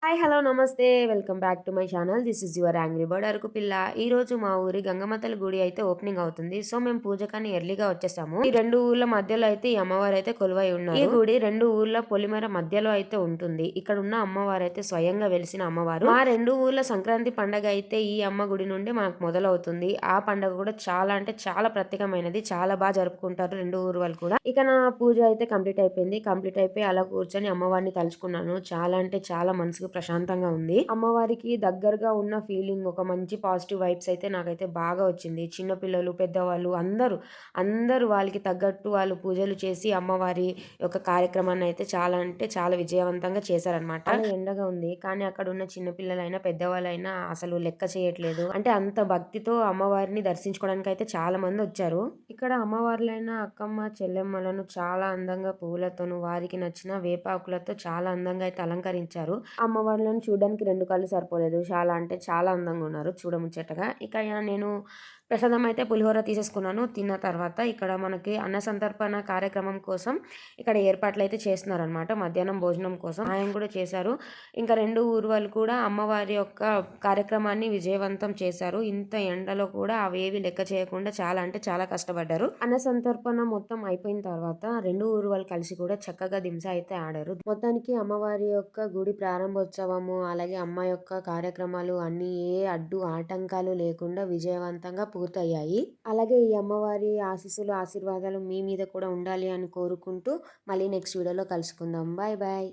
Hi! Hello! నమస్తే. Welcome back to my channel. This is your angry bird Araku పిల్ల. ఈరోజు మా ఊరి గంగమ్మ తల్లి గుడి అయితే ఓపెనింగ్ అవుతుంది. సో, మేము పూజకని ఎర్లీగా వచ్చేసాము. ఈ 2 ఊర్ల మధ్యలో అయితే ఈ అమ్మవారైతే కొలువై ఉన్నారు. ఈ గుడి 2 ఊర్ల పొలిమేర మధ్యలో అయితే ఉంటుంది. ఇక్కడున్న అమ్మవారైతే స్వయంగా వెలిసిన అమ్మవారు. మా 2 ఊర్ల సంక్రాంతి పండగ అయితే ఈ అమ్మ గుడి నుండి మనకు మొదలవుతుంది. ఆ పండగ కూడా చాలా అంటే చాలా ప్రత్యేకమైనది. చాలా జరుపుకుంటారు 2 ఊరు వాళ్ళు కూడా. ఇక నా పూజ అయితే కంప్లీట్ అయిపోయింది. కంప్లీట్ అయిపోయి అలా కూర్చొని అమ్మవారిని తలుచుకున్నాను. చాలా అంటే చాలా మనసుకు ప్రశాంతంగా ఉంది. అమ్మవారికి దగ్గరగా ఉన్న ఫీలింగ్ ఒక మంచి పాజిటివ్ వైబ్స్ అయితే నాకైతే బాగా వచ్చింది. చిన్న పిల్లలు, పెద్దవాళ్ళు అందరూ వాళ్ళకి తగ్గట్టు వాళ్ళు పూజలు చేసి అమ్మవారి యొక్క కార్యక్రమాన్ని అయితే చాలా అంటే చాలా విజయవంతంగా చేశారనమాట. చాలా ఎండగా ఉంది. కానీ అక్కడ ఉన్న చిన్న పిల్లలైనా, పెద్దవాళ్ళైనా అసలు లెక్క చేయట్లేదు. అంటే అంత భక్తితో అమ్మవారిని దర్శించుకోవడానికి అయితే చాలా మంది వచ్చారు. ఇక్కడ అమ్మవార్లైన అక్కమ్మ, చెల్లెమ్మలను చాలా అందంగా పువ్వులతోను, వారికి నచ్చిన వేపాకులతో చాలా అందంగా అయితే అలంకరించారు. అమ్మవార్లను చూడడానికి 2 కళ్ళు సరిపోలేదు. చాలా అంటే చాలా అందంగా ఉన్నారు చూడముచ్చటగా. ఇక నేను ప్రసాదం అయితే పులిహోర తీసేసుకున్నాను. తిన్న తర్వాత ఇక్కడ మనకి అన్న సంతర్పణ కార్యక్రమం కోసం ఇక్కడ ఏర్పాట్లయితే చేస్తున్నారనమాట. మధ్యాహ్నం భోజనం కోసం ఆయన కూడా చేశారు. ఇంకా 2 ఊరు వాళ్ళు కూడా అమ్మవారి యొక్క కార్యక్రమాన్ని విజయవంతం చేశారు. ఇంత ఎండలో కూడా అవేవి లెక్క చేయకుండా చాలా అంటే చాలా కష్టపడ్డారు. అన్న సంతర్పణ మొత్తం అయిపోయిన తర్వాత 2 ఊరు వాళ్ళు కలిసి కూడా చక్కగా దింస అయితే ఆడారు. మొత్తానికి అమ్మవారి యొక్క గుడి ప్రారంభోత్సవము, అలాగే అమ్మ యొక్క కార్యక్రమాలు అన్నీ ఏ అడ్డు ఆటంకాలు లేకుండా విజయవంతంగా పూర్తయ్యాయి. అలాగే ఈ అమ్మవారి ఆశీస్సులు, ఆశీర్వాదాలు మీ మీద కూడా ఉండాలి అని కోరుకుంటూ మళ్ళీ నెక్స్ట్ వీడియోలో కలుసుకుందాం. Bye bye.